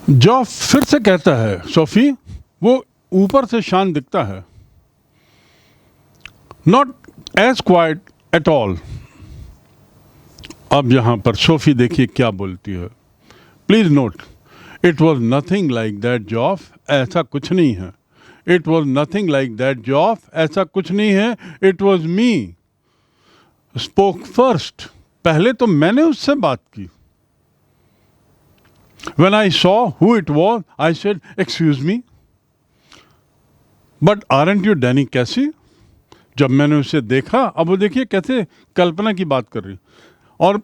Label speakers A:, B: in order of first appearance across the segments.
A: जॉफ फिर से कहता है, सोफी वो ऊपर से शांत दिखता है, not as quiet at all. अब यहां पर सोफी देखिए क्या बोलती है, please note, it was nothing like that Geoff, ऐसा कुछ नहीं है। It was nothing like that Geoff, ऐसा कुछ नहीं है। It was me spoke first, पहले तो मैंने उससे बात की। When I saw who it was, I said, "Excuse me, but aren't you Danny Casey?" जब मैंने उसे देखा, अब वो देखिए कैसे कल्पना की बात कर रही और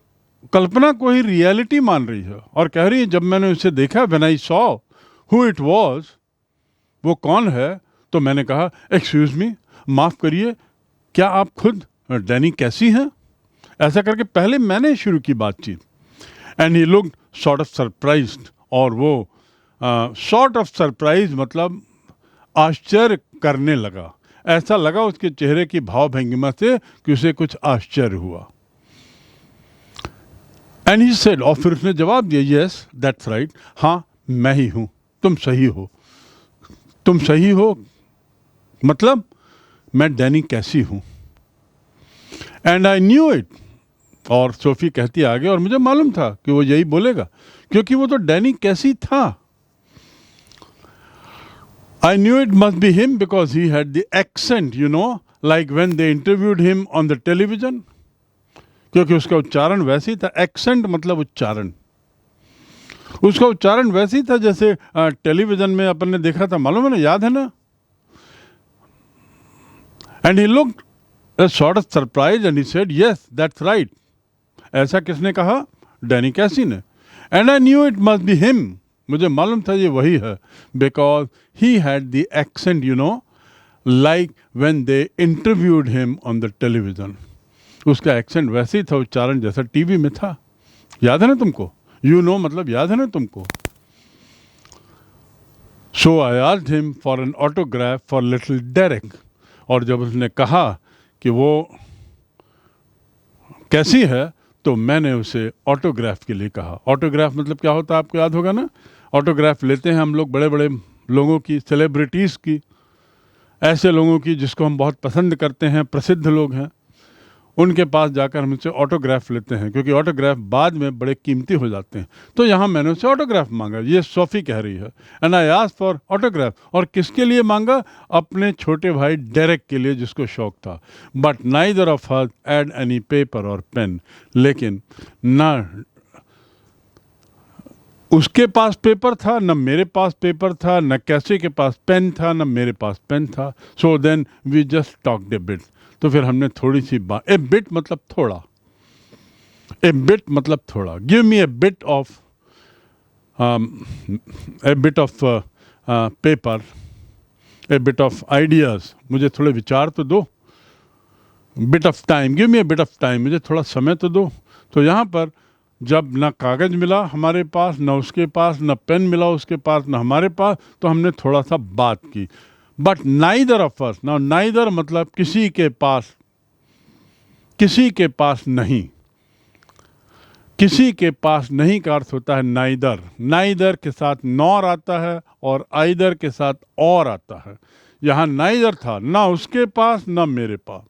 A: कल्पना को ही रियलिटी मान रही है और कह रही है जब मैंने उसे देखा, when I saw who it was, वो कौन है, तो मैंने कहा एक्सक्यूज मी, माफ करिए, क्या आप खुद डैनी कैसी हैं? ऐसा करके पहले मैंने शुरू की बातचीत। And he looked sort of surprised, और वो सॉर्ट ऑफ सरप्राइज मतलब आश्चर्य करने लगा। ऐसा लगा उसके चेहरे की भाव भंगिमा से कि उसे कुछ आश्चर्य हुआ। एंड ही सेड, और फिर उसने जवाब दिया, यस दैट्स राइट, हाँ मैं ही हूँ, तुम सही हो। तुम सही हो मतलब मैं डैनी कैसी हूँ। एंड आई न्यू इट, और सोफी कहती आगे, और मुझे मालूम था कि वो यही बोलेगा क्योंकि वो तो डैनी कैसी था। I knew it must be him because he had the accent, you know, like when they interviewed him on the television. क्योंकि उसका उच्चारण वैसे ही था, एक्सेंट मतलब उच्चारण, उसका उच्चारण वैसे ही था जैसे टेलीविजन में अपन ने देखा था, मालूम है ना, याद है ना। And he looked a sort of surprise and he said, yes that's right. ऐसा किसने कहा? डैनी कैसी ने। And I knew it must be him, मुझे मालूम था ये वही है, because he had the accent, you know, like when they interviewed him on the television. उसका एक्सेंट वैसे ही था, उच्चारण जैसा टीवी में था। याद है ना तुमको? यू नो मतलब याद है ना तुमको। So I asked him for an autograph for little Derek, और जब उसने कहा कि वो कैसी है तो मैंने उसे ऑटोग्राफ के लिए कहा। ऑटोग्राफ मतलब क्या होता है आपको याद होगा ना। ऑटोग्राफ लेते हैं हम लोग बड़े बड़े लोगों की, सेलिब्रिटीज़ की, ऐसे लोगों की जिसको हम बहुत पसंद करते हैं, प्रसिद्ध लोग हैं, उनके पास जाकर हम उनसे ऑटोग्राफ लेते हैं क्योंकि ऑटोग्राफ बाद में बड़े कीमती हो जाते हैं। तो यहाँ मैंने उससे ऑटोग्राफ मांगा, ये सोफी कह रही है। And I asked for autograph, और किसके लिए मांगा? अपने छोटे भाई डेरेक के लिए जिसको शौक था। But neither of us had any paper और पेन, लेकिन ना उसके पास पेपर था, न मेरे पास पेपर था, न कैसे के पास पेन था, न मेरे पास पेन था। So then we just talked a bit, तो फिर हमने थोड़ी सी बात, ए बिट मतलब थोड़ा, ए बिट मतलब थोड़ा, give me A bit of paper, A bit of ideas, मुझे थोड़े विचार तो दो। Bit of time, give me A bit of time, मुझे थोड़ा समय तो दो। तो यहाँ पर जब ना कागज़ मिला हमारे पास, न उसके पास, न पेन मिला उसके पास, न हमारे पास, तो हमने थोड़ा सा बात की। But neither of us, now neither मतलब किसी के पास, किसी के पास नहीं, किसी के पास नहीं का अर्थ होता है नाइदर। नाइदर के साथ नॉर आता है और आइदर के साथ और आता है। यहाँ नाइदर था, ना उसके पास ना मेरे पास।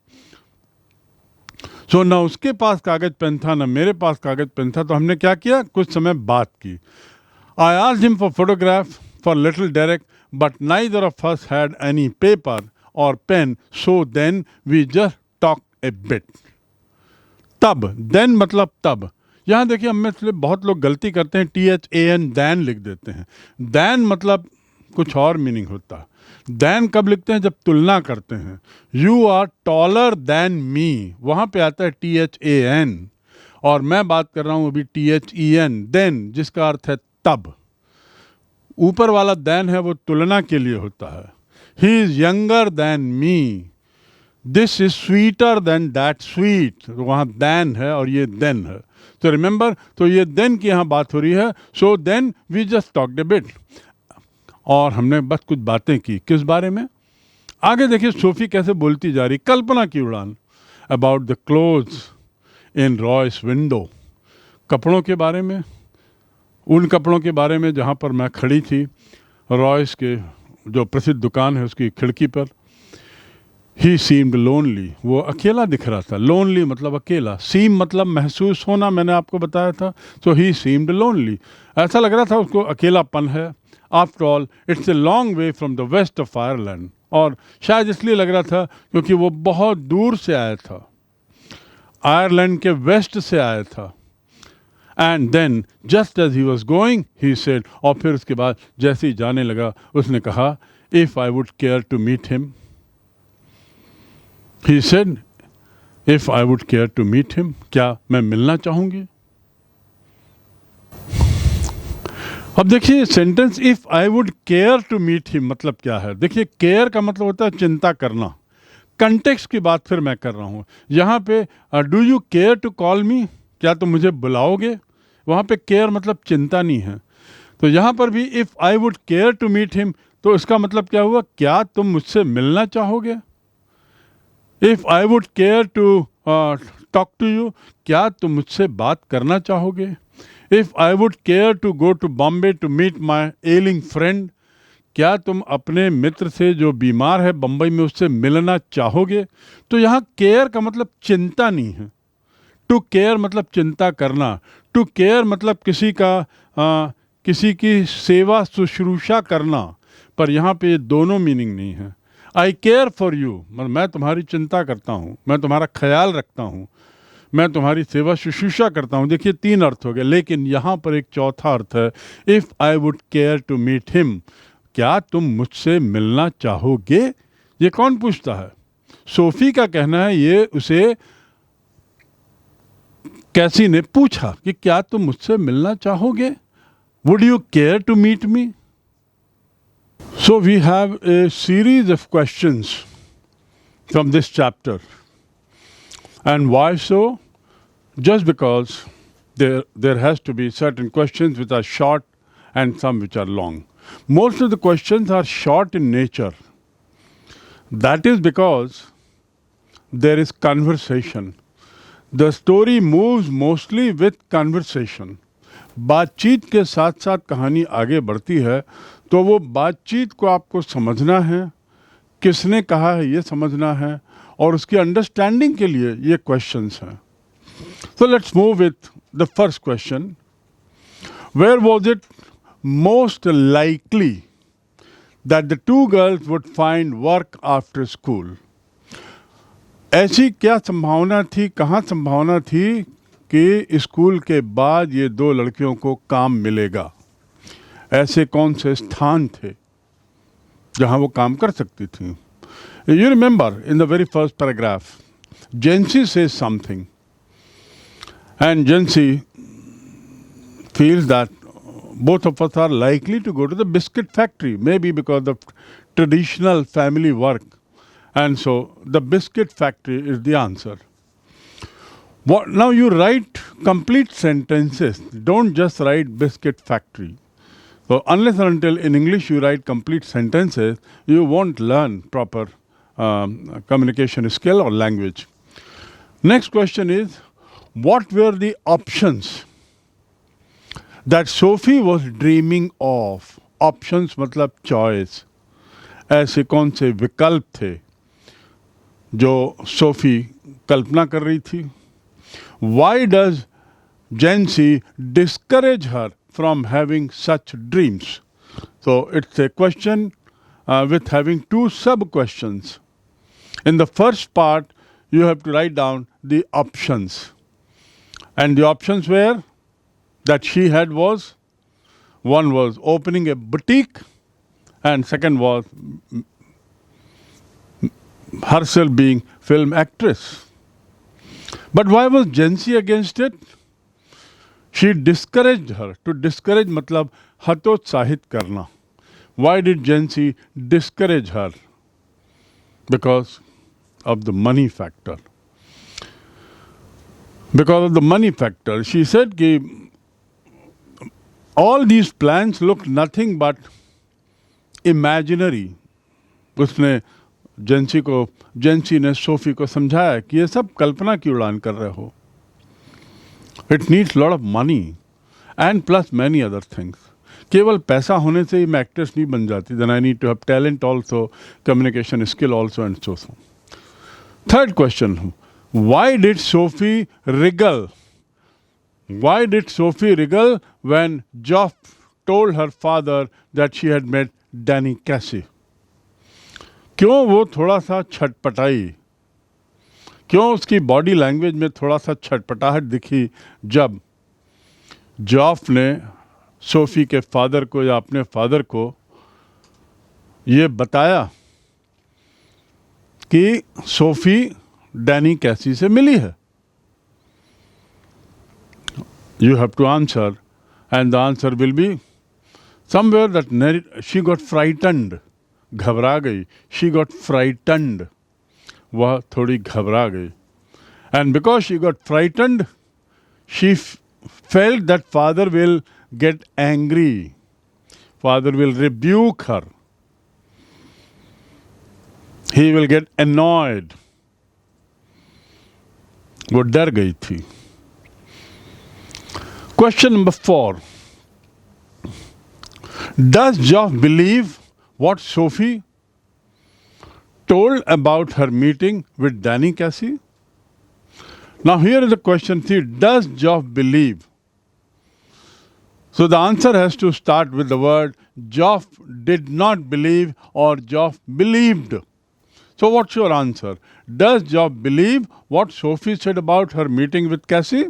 A: सो ना उसके पास कागज पेन था ना मेरे पास कागज पेन था, तो हमने क्या किया, कुछ समय बात की। आई asked him for photograph for little Derek, but neither of us had any paper or pen, so then we just talked a bit. तब, then मतलब तब। यहाँ देखिए हम में से बहुत लोग गलती करते हैं, THAN दैन लिख देते हैं। दैन मतलब कुछ और मीनिंग होता है। दैन कब लिखते हैं? जब तुलना करते हैं। You are taller than me, वहाँ पे आता है THAN, और मैं बात कर रहा हूँ अभी THEN, देन, जिसका अर्थ है तब। ऊपर वाला दैन है वो तुलना के लिए होता है। He is younger than me, this is sweeter than that sweet, तो वहाँ दैन है और ये देन है। तो रिमेंबर, तो ये देन की यहाँ बात हो रही है। So then we just talked a bit, और हमने बस कुछ बातें की। किस बारे में? आगे देखिए सोफी कैसे बोलती जा रही, कल्पना की उड़ान। About the clothes in Royce window, कपड़ों के बारे में। उन कपड़ों के बारे में जहाँ पर मैं खड़ी थी, रॉयस के जो प्रसिद्ध दुकान है उसकी खिड़की पर। ही सीम्ड लोनली, वो अकेला दिख रहा था। लोनली मतलब अकेला, सीम मतलब महसूस होना, मैंने आपको बताया था। सो ही सीम्ड लोनली, ऐसा लग रहा था उसको अकेलापन है। After all it's a long way from the west of Ireland, और शायद इसलिए लग रहा था क्योंकि वो बहुत दूर से आया था, आयरलैंड के वेस्ट से आया था। And then just as he was going he said, और फिर उसके बाद जैसे ही जाने लगा उसने कहा, if I would care to meet him, he said if I would care to meet him, क्या मैं मिलना चाहूंगी। अब देखिए sentence if I would care to meet him मतलब क्या है। देखिए केयर का मतलब होता है चिंता करना। कंटेक्स्ट की बात फिर मैं कर रहा हूँ यहाँ पे। Do you care to call me, क्या तुम मुझे बुलाओगे। वहाँ पे केयर मतलब चिंता नहीं है। तो यहाँ पर भी if I would care to meet him, तो इसका मतलब क्या हुआ, क्या तुम मुझसे मिलना चाहोगे। If I would care to talk to you, क्या तुम मुझसे बात करना चाहोगे। If I would care to go to Bombay to meet my ailing friend, क्या तुम अपने मित्र से जो बीमार है बम्बई में उससे मिलना चाहोगे। तो यहाँ केयर का मतलब चिंता नहीं है। टू केयर मतलब चिंता करना। टू केयर मतलब किसी की सेवा शुश्रूषा करना, पर यहाँ पे दोनों मीनिंग नहीं है। आई केयर फॉर यू मतलब मैं तुम्हारी चिंता करता हूँ, मैं तुम्हारा ख्याल रखता हूँ, मैं तुम्हारी सेवा शुश्रूषा करता हूँ। देखिए 3 अर्थ हो गए, लेकिन यहाँ पर एक चौथा अर्थ है, if I would care to meet him, क्या तुम मुझसे मिलना चाहोगे। ये कौन पूछता है। सोफी का कहना है ये उसे कैसी ने पूछा कि क्या तुम मुझसे मिलना चाहोगे, would you care to meet me. So we have a series of questions from this chapter, and why so, just because there has to be certain questions which are short and some which are long. Most of the questions are short in nature. That is because there is conversation. The story moves mostly with conversation. बातचीत के साथ साथ कहानी आगे बढ़ती है, तो वो बातचीत को आपको समझना है, किसने कहा है ये समझना है, और उसकी अंडरस्टैंडिंग के लिए ये क्वेश्चंस हैं। So let's move with the first question. Where was it most likely that the two girls would find work after school? ऐसी क्या संभावना थी, कहाँ संभावना थी कि स्कूल के बाद ये 2 लड़कियों को काम मिलेगा। ऐसे कौन से स्थान थे जहाँ वो काम कर सकती थी। You remember in the very first paragraph, Jency says something. And Jency feels that both of us are likely to go to the biscuit factory, maybe because of traditional family work. And so the biscuit factory is the answer. Now you write complete sentences. Don't just write biscuit factory. So unless and until in English you write complete sentences, you won't learn proper communication skill or language. Next question is, what were the options that Sophie was dreaming of? Options मतलब choice. ऐसे कौन से विकल्प थे जो Sophie कल्पना कर रही थी। Why does Jency discourage her from having such dreams? So it's a question with having 2 sub-questions. In the first part, you have to write down the options. And the options were that she had was, one was opening a boutique, and second was herself being film actress. But why was Jency against it? She discouraged her. To discourage मतलब हतोत्साहित करना. Why did Jency discourage her? Because of the money factor. Because of the money factor. She said that all these plans look nothing but imaginary. उसने जेंसी ने Sophie को समझाया कि ये सब कल्पना की उड़ान कर रहे हो. It needs a lot of money. And plus many other things. केवल पैसा होने से ही मैं एक्ट्रेस नहीं बन जाती. Then I need to have talent also, communication skill also and so. Third question, why did Sophie wriggle? Why did Sophie wriggle when Joff told her father that she had met Danny Casey? क्यों वो थोड़ा सा छटपटाई? क्यों उसकी body language में थोड़ा सा छटपटाहट दिखी जब जॉफ ने सोफी के फादर को या अपने फादर को ये बताया कि सोफी डैनी कैसी से मिली है? You have to answer, and the answer will be somewhere that she got frightened. घबरा गई. She got frightened. वह थोड़ी घबरा गई. And because she got frightened, she felt that father will get angry. Father will rebuke her. He will get annoyed. वो डर गई थी. Question number 4. Does Joff believe what Sophie told about her meeting with Danny Casey? Now here is the question 3. Does Joff believe? So the answer has to start with the word Joff did not believe or Joff believed. So what's your answer? Does Joff believe what Sophie said about her meeting with Cassie?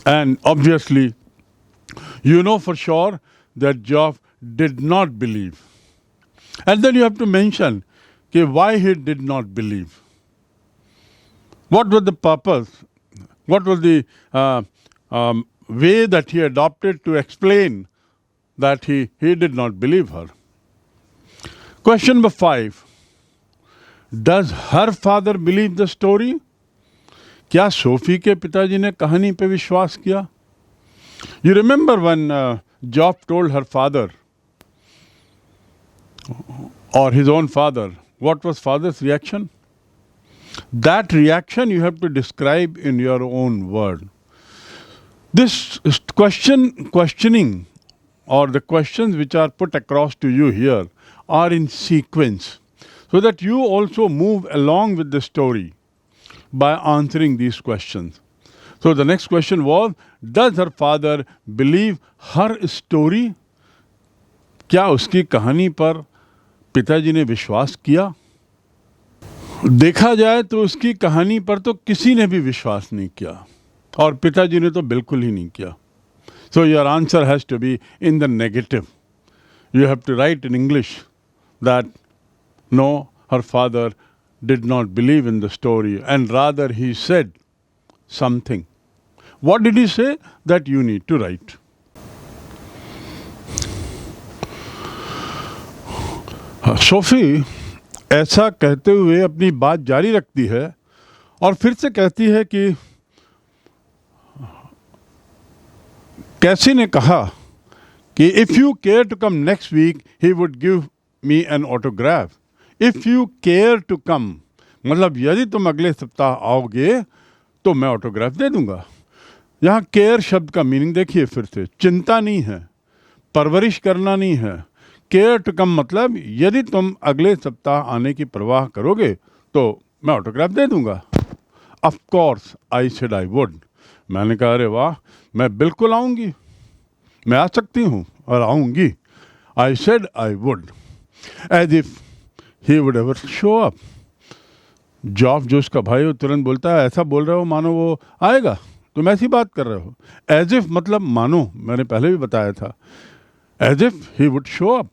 A: And obviously, you know for sure that Joff did not believe. And then you have to mention why he did not believe. What was the purpose? What was the way that he adopted to explain that he did not believe her? Question number 5. Does her father believe the story? क्या Sophie के पिताजी ने कहानी पे विश्वास किया? You remember when Joff told her father or his own father, what was father's reaction? That reaction you have to describe in your own word. This questioning or the questions which are put across to you here are in sequence so that you also move along with the story by answering these questions. So the next question was, does her father believe her story? क्या उसकी कहानी पर पिताजी ने विश्वास किया? देखा जाए तो उसकी कहानी पर तो किसी ने भी विश्वास नहीं किया और पिताजी ने तो बिल्कुल ही नहीं किया. So your answer has to be in the negative. You have to write in English that no, her father did not believe in the story and rather he said something. What did he say? That you need to write. Sophie ऐसा कहते हुए अपनी बात जारी रखती है और फिर से कहती है कि कैसी ने कहा कि if you care to come next week he would give me an autograph. If you care to come मतलब यदि तुम अगले सप्ताह आओगे तो मैं ऑटोग्राफ दे दूंगा. यहाँ केयर शब्द का मीनिंग देखिए फिर से. चिंता नहीं है, परवरिश करना नहीं है. केयर टू कम मतलब यदि तुम अगले सप्ताह आने की परवाह करोगे तो मैं ऑटोग्राफ दे दूंगा. Of course I said I would. मैंने कहा अरे वाह, मैं बिल्कुल आऊँगी, मैं आ सकती हूँ और आऊँगी. I said I would as if he would ever show up. Geoff जो उसका भाई हो तुरंत बोलता है ऐसा बोल रहे हो मानो वो आएगा, तुम ऐसी बात कर रहे हो. एज इफ मतलब मानो, मैंने पहले भी बताया था. As if he would show up.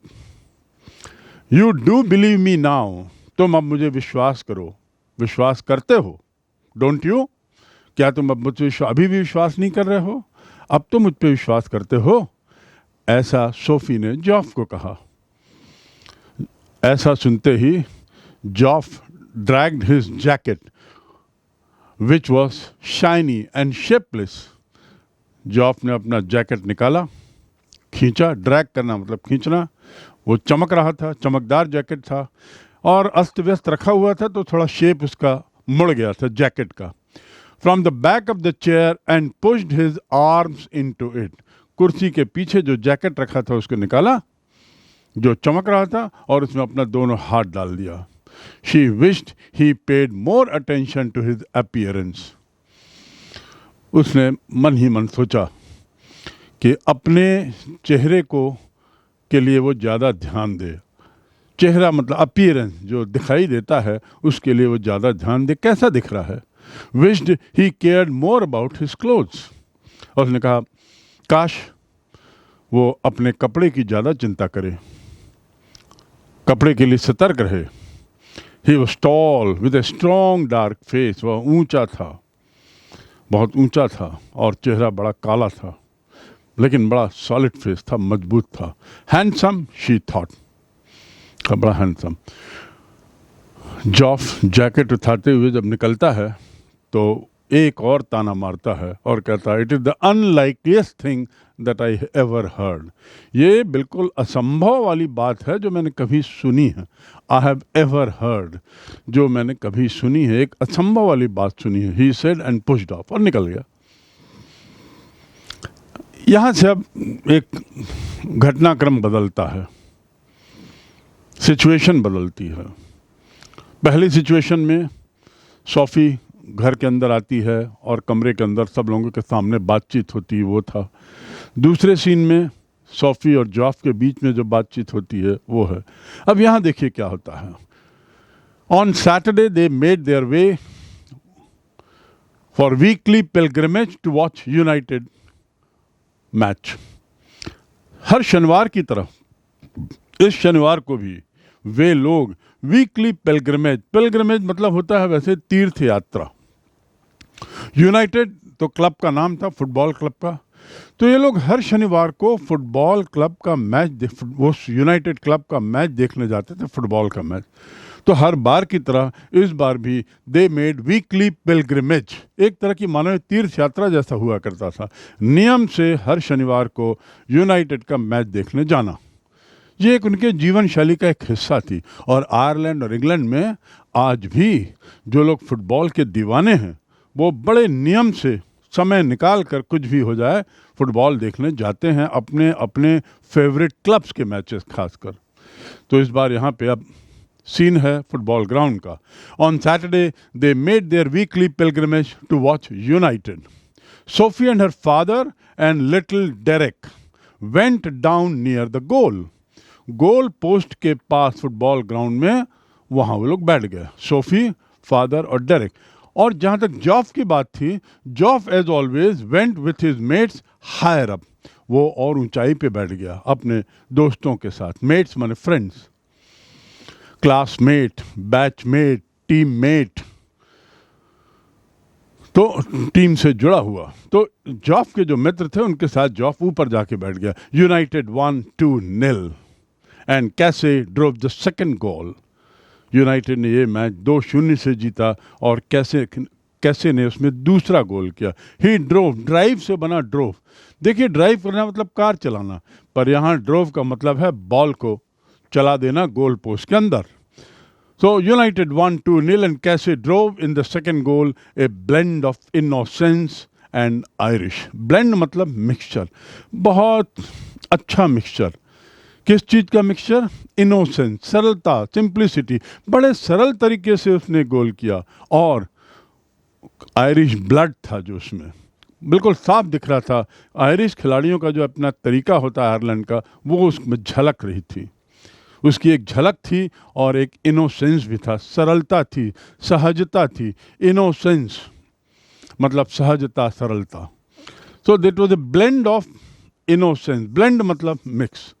A: You do believe me now. तुम अब मुझे विश्वास करो. विश्वास करते हो, डोंट यू? क्या तुम अब मुझ पर अभी भी विश्वास नहीं कर रहे हो? अब तो मुझ पर विश्वास करते हो? ऐसा सोफी ने जॉफ को कहा. ऐसा सुनते ही जॉफ dragged his jacket, which was shiny and shapeless. जॉफ ने अपना जैकेट निकाला, खींचा. ड्रैग करना मतलब खींचना. वो चमक रहा था, चमकदार जैकेट था और अस्त व्यस्त रखा हुआ था तो थोड़ा शेप उसका मुड़ गया था जैकेट का. from the back of the chair and pushed his arms into it. कुर्सी के पीछे जो जैकेट रखा था उसको निकाला जो चमक रहा था और उसमें अपना दोनों हाथ डाल दिया. She wished he paid more attention to his appearance. उसने मन ही मन सोचा कि अपने चेहरे को के लिए वो ज़्यादा ध्यान दे. चेहरा मतलब अपीयरेंस जो दिखाई देता है उसके लिए वो ज़्यादा ध्यान दे. कैसा दिख रहा है? Wished he cared more about his clothes. और उसने कहा काश वो अपने कपड़े की ज़्यादा चिंता करे, कपड़े के लिए सतर्क रहे. He was tall with a strong dark face. वह ऊंचा था, बहुत ऊंचा था और चेहरा बड़ा काला था लेकिन बड़ा सॉलिड फेस था, मजबूत था. हैंडसम शी थॉट, बड़ा हैंडसम. जॉफ जैकेट उठाते हुए जब निकलता है तो एक और ताना मारता है और कहता है it is the unlikeliest thing that I ever heard. ये बिल्कुल असंभव वाली बात है जो मैंने कभी सुनी है. आई हैव एवर हर्ड, जो मैंने कभी सुनी है, एक असंभव वाली बात सुनी है. He said and pushed of, और निकल गया. यहाँ से अब एक घटनाक्रम बदलता है, सिचुएशन बदलती है. पहली सिचुएशन में सोफ़ी घर के अंदर आती है और कमरे के अंदर सब लोगों के सामने बातचीत होती है, वो था. दूसरे सीन में सोफ़ी और जॉफ के बीच में जो बातचीत होती है वो है. अब यहाँ देखिए क्या होता है. On Saturday they made their way for weekly pilgrimage to watch United match. हर शनिवार की तरह इस शनिवार को भी वे लोग वीकली पिलग्रिमेज मतलब होता है वैसे तीर्थ यात्रा. यूनाइटेड तो क्लब का नाम था, फुटबॉल क्लब का. तो ये लोग हर शनिवार को फुटबॉल क्लब का मैच, वो यूनाइटेड क्लब का मैच देखने जाते थे, फुटबॉल का मैच. तो हर बार की तरह इस बार भी दे मेड वीकली पिलग्रिमेज, एक तरह की मानव तीर्थ यात्रा जैसा हुआ करता था. नियम से हर शनिवार को यूनाइटेड का मैच देखने जाना, ये एक उनके जीवन शैली का एक हिस्सा थी. और आयरलैंड और इंग्लैंड में आज भी जो लोग फुटबॉल के दीवाने हैं वो बड़े नियम से समय निकाल कर कुछ भी हो जाए फुटबॉल देखने जाते हैं, अपने अपने फेवरेट क्लब्स के मैचेस खासकर. तो इस बार यहाँ पे अब सीन है फुटबॉल ग्राउंड का. On Saturday they made their weekly pilgrimage to watch United. Sophie and her father and little Derek went down near the goal post के पास फुटबॉल ग्राउंड में, वहाँ वो लोग बैठ गए, सोफी, फादर और डेरेक. और जहाँ तक जॉफ की बात थी, Geoff as always went with his mates higher up. वो और ऊंचाई पे बैठ गया अपने दोस्तों के साथ. मेट्स माने फ्रेंड्स, क्लासमेट, बैचमेट, टीममेट, तो टीम से जुड़ा हुआ. तो जॉफ के जो मित्र थे उनके साथ जॉफ ऊपर जाके बैठ गया. यूनाइटेड 1-2 एंड कैसे drove the second goal. United ने ये मैच 2-0 से जीता और कैसे ने उसमें दूसरा गोल किया. ही ड्रोव, ड्राइव से बना ड्रोव. देखिए ड्राइव करना मतलब कार चलाना, पर यहाँ ड्रोव का मतलब है बॉल को चला देना गोल पोस्ट के अंदर. So United 1-2 and Casey drove in the second goal, a blend of innocence and Irish. Blend मतलब मिक्सचर, बहुत अच्छा मिक्सचर. किस चीज़ का मिक्सचर? इनोसेंस, सरलता, सिंप्लिसिटी. बड़े सरल तरीके से उसने गोल किया और आयरिश ब्लड था जो उसमें बिल्कुल साफ दिख रहा था. आयरिश खिलाड़ियों का जो अपना तरीका होता है आयरलैंड का, वो उसमें झलक रही थी. उसकी एक झलक थी और एक इनोसेंस भी था, सरलता थी, सहजता थी. इनोसेंस मतलब सहजता, सरलता. So that was a blend of innocence. Blend मतलब mix.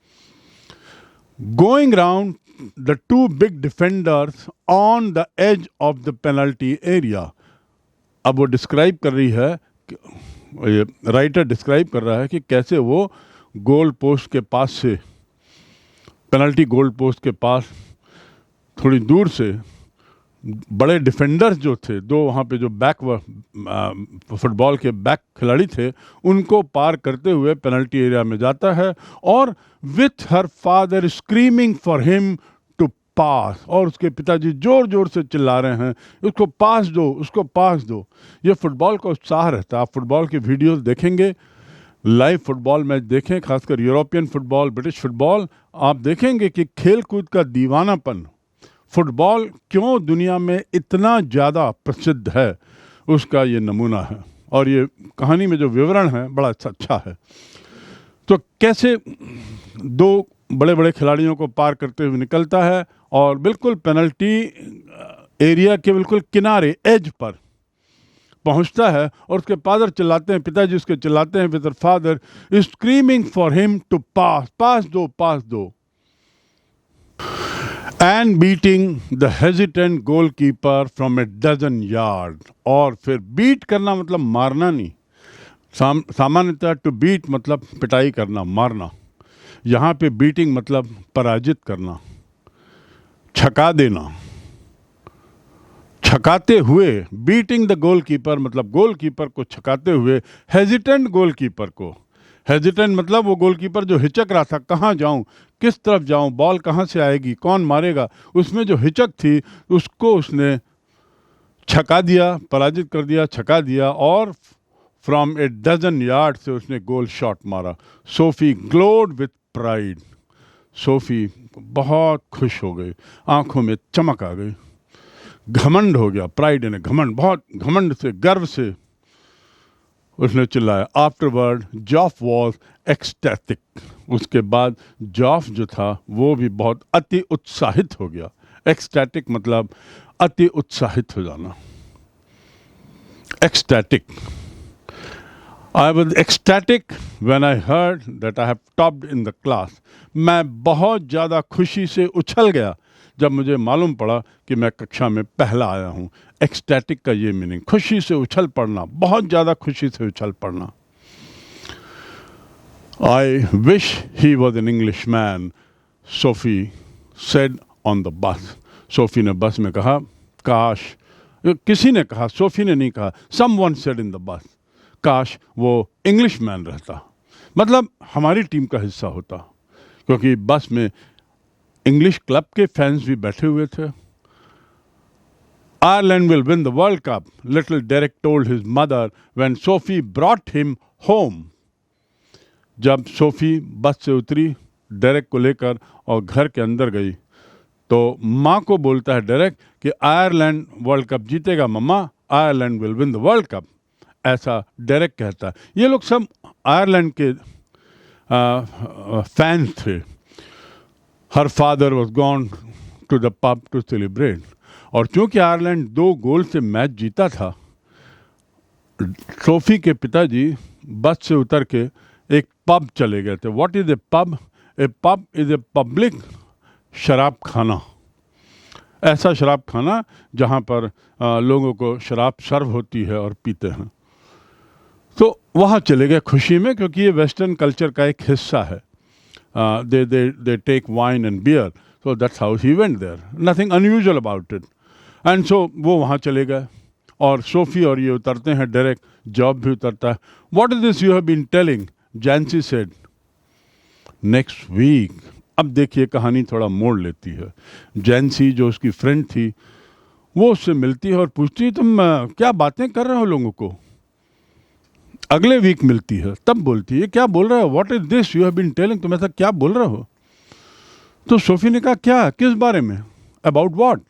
A: Going round the two big defenders on the edge of the penalty area. अब वो डिस्क्राइब कर रही है, राइटर डिस्क्राइब कर रहा है कि कैसे वो गोल पोस्ट के पास से, पेनल्टी गोल पोस्ट के पास थोड़ी दूर से बड़े डिफेंडर्स जो थे, दो वहाँ पे जो फुटबॉल के बैक खिलाड़ी थे, उनको पार करते हुए पेनल्टी एरिया में जाता है और with her father screaming for him to pass, और उसके पिताजी जोर जोर से चिल्ला रहे हैं, उसको पास दो, उसको पास दो। ये फुटबॉल का उत्साह रहता है। आप फुटबॉल की वीडियोस देखेंगे, लाइव फुटबॉल मैच देखें, खासकर यूरोपियन फुटबॉल, ब्रिटिश फुटबॉल, आप देखेंगे कि खेल कूद का दीवानापन, फुटबॉल क्यों दुनिया में इतना ज़्यादा प्रसिद्ध है, उसका ये नमूना है। और ये कहानी में जो विवरण है बड़ा अच्छा है। तो कैसे दो बड़े बड़े खिलाड़ियों को पार करते हुए निकलता है और बिल्कुल पेनल्टी एरिया के बिल्कुल किनारे, एज पर पहुंचता है, और उसके फादर चिल्लाते हैं, पिताजी उसके चिल्लाते हैं, with father is screaming for him to pass, pass दो, पास दो, and beating the hesitant goalkeeper from a dozen yard. और फिर बीट करना मतलब मारना नहीं, सामान्यतः टू बीट मतलब पिटाई करना, मारना। यहाँ पे बीटिंग मतलब पराजित करना, छका देना, छकाते हुए। बीटिंग द गोलकीपर मतलब गोलकीपर को छकाते हुए, हेजिटेंट गोलकीपर को, हेजिटेंट मतलब वो गोलकीपर जो हिचक रहा था, कहाँ जाऊं, किस तरफ जाऊं, बॉल कहाँ से आएगी, कौन मारेगा, उसमें जो हिचक थी उसको उसने छका दिया, पराजित कर दिया, छका दिया, और फ्रॉम ए डजन यार्ड से उसने गोल शॉट मारा। Sophie glowed with pride. Sophie बहुत खुश हो गई, आंखों में चमक आ गई, घमंड हो गया, प्राइड यानी घमंड, बहुत घमंड से, गर्व से उसने चिल्लाया। Afterward जॉफ was ecstatic. उसके बाद जॉफ जो था वो भी बहुत अति उत्साहित हो गया। एक्सटैटिक मतलब अति उत्साहित हो जाना, ecstatic. I was ecstatic when I heard that I have topped in the class. मैं बहुत ज़्यादा खुशी से उछल गया जब मुझे मालूम पड़ा कि मैं कक्षा में पहला आया हूँ। एक्सटैटिक का ये मीनिंग, खुशी से उछल पड़ना, बहुत ज़्यादा खुशी से उछल पड़ना। I wish he was an Englishman, Sophie said on the bus. Sophie ने बस में कहा, काश, किसी ने कहा, सोफी ने नहीं कहा, someone said in the bus, काश वो इंग्लिश मैन रहता, मतलब हमारी टीम का हिस्सा होता, क्योंकि बस में इंग्लिश क्लब के फैंस भी बैठे हुए थे। Ireland will win the World Cup, little Derek told his mother when Sophie brought him home. जब सोफी बस से उतरी डेरेक को लेकर और घर के अंदर गई, तो माँ को बोलता है डेरेक कि आयरलैंड वर्ल्ड कप जीतेगा मम्मा, Ireland will win the World Cup, ऐसा डेरेक कहता है। ये लोग सब आयरलैंड के फैन थे। Her father was gone to the pub to celebrate. और चूंकि आयरलैंड 2 गोल से मैच जीता था, सोफी के पिताजी बस से उतर के एक पब चले गए थे। What is a pub? A pub is a public शराब खाना, ऐसा शराब खाना जहाँ पर लोगों को शराब सर्व होती है और पीते हैं। तो वहाँ चले गए खुशी में, क्योंकि ये वेस्टर्न कल्चर का एक हिस्सा है। They take wine and beer, so that's how he went there, nothing unusual about it. And so वो वहाँ चले गए और सोफी और ये उतरते हैं, डेरेक, जॉब भी उतरता है। What is this you have been telling? Jancy said, next week. अब देखिए कहानी थोड़ा मोड़ लेती है। जैंसी जो उसकी फ्रेंड थी, वो उससे मिलती है और पूछती है, तुम क्या बातें कर रहे हो लोगों को? अगले वीक मिलती है, तब बोलती है, क्या बोल रहे हो? What is this you have been telling? तुम ऐसा क्या बोल रहे हो? तो सोफी ने कहा, क्या, किस बारे में? About what?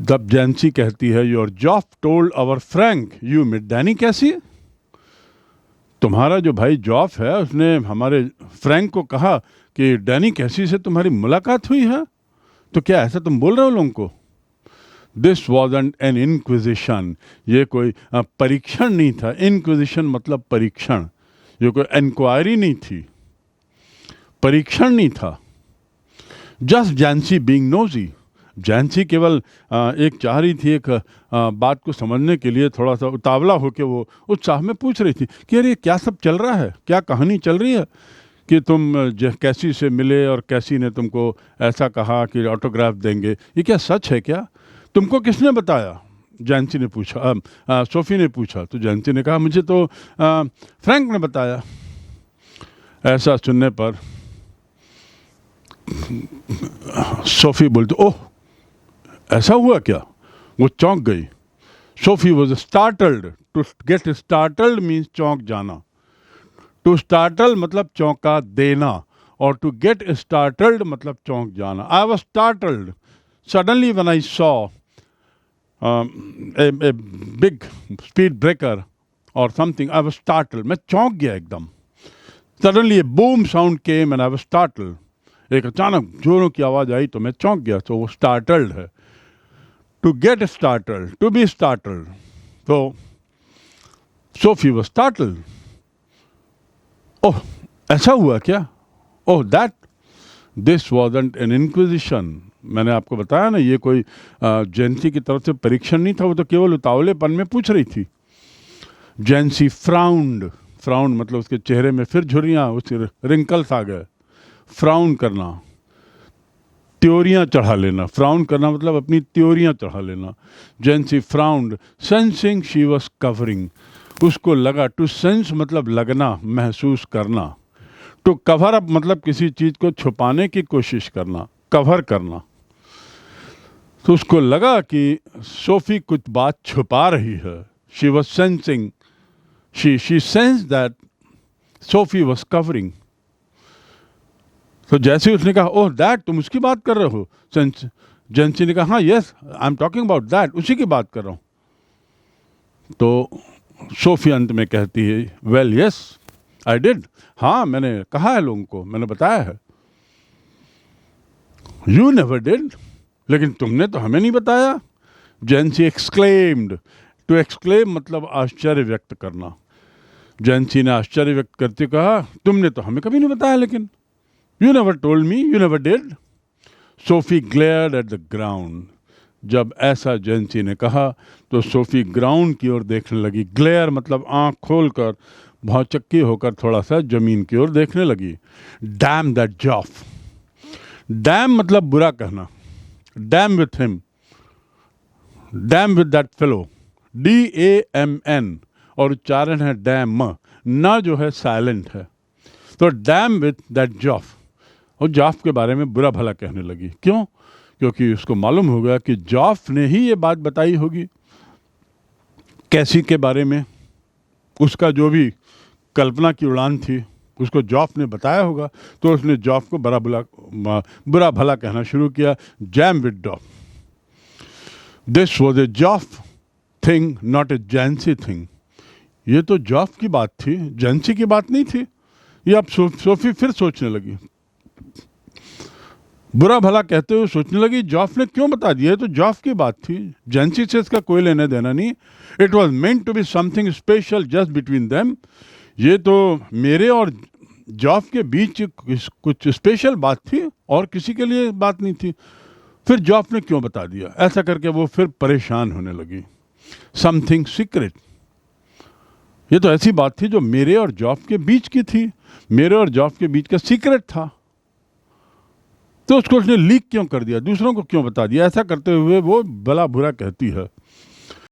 A: तब जैंसी कहती है, your Geoff told our Frank you met Danny Casey. तुम्हारा जो भाई जॉफ है उसने हमारे फ्रैंक को कहा कि डैनी कैसी से तुम्हारी मुलाकात हुई है। तो क्या ऐसा तुम बोल रहे हो लोगों को? दिस वॉजंट एन इंक्विजिशन, ये कोई परीक्षण नहीं था। इंक्विजिशन मतलब परीक्षण, ये कोई इंक्वायरी नहीं थी, परीक्षण नहीं था। जस्ट जैंसी बीइंग नोजी, जैंसी केवल एक चाह रही थी, एक बात को समझने के लिए थोड़ा सा उतावला होकर वो उत्साह में पूछ रही थी कि अरे क्या सब चल रहा है, क्या कहानी चल रही है कि तुम कैसी से मिले और कैसी ने तुमको ऐसा कहा कि ऑटोग्राफ देंगे, ये क्या सच है क्या? तुमको किसने बताया? जैंसी ने पूछा, सोफी ने पूछा। तो जैंसी ने कहा, मुझे तो फ्रैंक ने बताया। ऐसा सुनने पर सोफी बोलती, ओह ऐसा हुआ क्या? वो चौंक गई। Sophie was startled. To get startled means चौंक जाना। टू स्टार्टल मतलब चौंका देना, और टू गेट स्टार्टल्ड मतलब चौंक जाना। I was startled suddenly when I saw a big speed breaker और समथिंग। आई वॉज स्टार्टल्ड, मैं चौंक गया एकदम। Suddenly A boom sound came and I was startled. एक अचानक जोरों की आवाज़ आई तो मैं चौंक गया। तो वो स्टार्टल्ड है। To get startled, to be startled. तो सोफी वॉज स्टार्टल्ड। ओह ऐसा हुआ क्या? Oh that this wasn't an inquisition. मैंने आपको बताया ना, ये कोई जैंसी की तरफ से परीक्षण नहीं था, वो तो केवल उतावलेपन में पूछ रही थी। जैंसी फ्राउंड। फ्राउंड मतलब उसके चेहरे में फिर झुर्रियाँ, उसके रिंकल्स आ गए। फ्राउन करना, त्योरियाँ चढ़ा लेना। फ्राउन करना मतलब अपनी त्योरियाँ चढ़ा लेना। Jancy frowned sensing she was covering. उसको लगा, टू सेंस मतलब लगना, महसूस करना। टू कवर अप मतलब किसी चीज़ को छुपाने की कोशिश करना, कवर करना। तो उसको लगा कि सोफी कुछ बात छुपा रही है। She was sensing, she sense that Sophie was covering. तो जैसे उसने कहा, ओह दैट, तुम उसकी बात कर रहे हो? जैंसी ने कहा, हाँ yes I am talking about that, उसी की बात कर रहा हूँ। तो सोफी अंत में कहती है, वेल यस आई डिड। हाँ मैंने कहा है लोगों को, मैंने बताया है। यू नेवर डिड, लेकिन तुमने तो हमें नहीं बताया। जैंसी एक्सक्लेम्ड। टू एक्सक्लेम मतलब आश्चर्य व्यक्त करना। जैंसी ने आश्चर्य व्यक्त करते कहा, तुमने तो हमें कभी नहीं बताया। लेकिन you never told me, you never did. Sophie glared at the ground. जब ऐसा जैंसी ने कहा तो सोफी ग्राउंड की ओर देखने लगी। ग्लेयर मतलब आंख खोलकर, भौचक्की होकर थोड़ा सा जमीन की ओर देखने लगी। Dam that जॉफ। डैम मतलब बुरा कहना। Dam with him, dam with that fellow. DAMN और उच्चारण है डैम। ना जो है साइलेंट है। तो डैम विथ दैट जॉफ। और जॉफ के बारे में बुरा भला कहने लगी। क्यों? क्योंकि उसको मालूम हो गया कि जॉफ ने ही ये बात बताई होगी कैसी के बारे में। उसका जो भी कल्पना की उड़ान थी उसको जॉफ ने बताया होगा। तो उसने जॉफ को बुरा भला कहना शुरू किया। Jam with Geoff. This was a Geoff thing not a Jancy thing. ये तो जॉफ की बात थी, जैंसी की बात नहीं थी। ये अब सोफी फिर सोचने लगी, बुरा भला कहते हुए सोचने लगी, जॉफ ने क्यों बता दिया? तो जॉफ की बात थी, जैंसी से इसका कोई लेने देना नहीं। It was meant to be something special just between them. ये तो मेरे और जॉफ के बीच कुछ स्पेशल बात थी और किसी के लिए बात नहीं थी। फिर जॉफ ने क्यों बता दिया? ऐसा करके वो फिर परेशान होने लगी। Something secret. ये तो ऐसी बात थी जो मेरे और जॉफ के बीच की थी, मेरे और जॉफ के बीच का सीक्रेट था। तो उसको उसने लीक क्यों कर दिया? दूसरों को क्यों बता दिया? ऐसा करते हुए वो भला बुरा कहती है।